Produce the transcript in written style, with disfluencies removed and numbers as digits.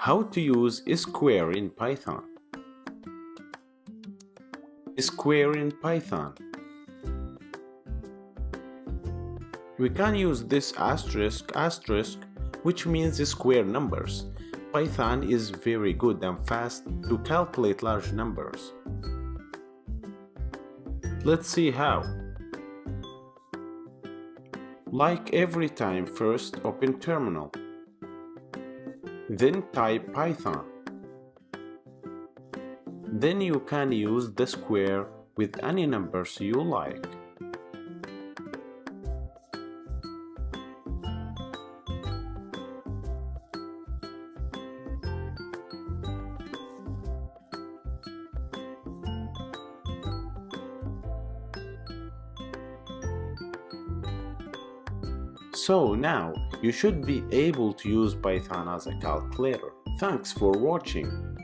How to use square in Python. Square in Python. We can use this asterisk, which means square numbers. Python is very good and fast to calculate large numbers. Let's see how. Like every time, first open terminal. Then type Python. Then you can use the square with any numbers you like. So now you should be able to use Python as a calculator. Thanks for watching.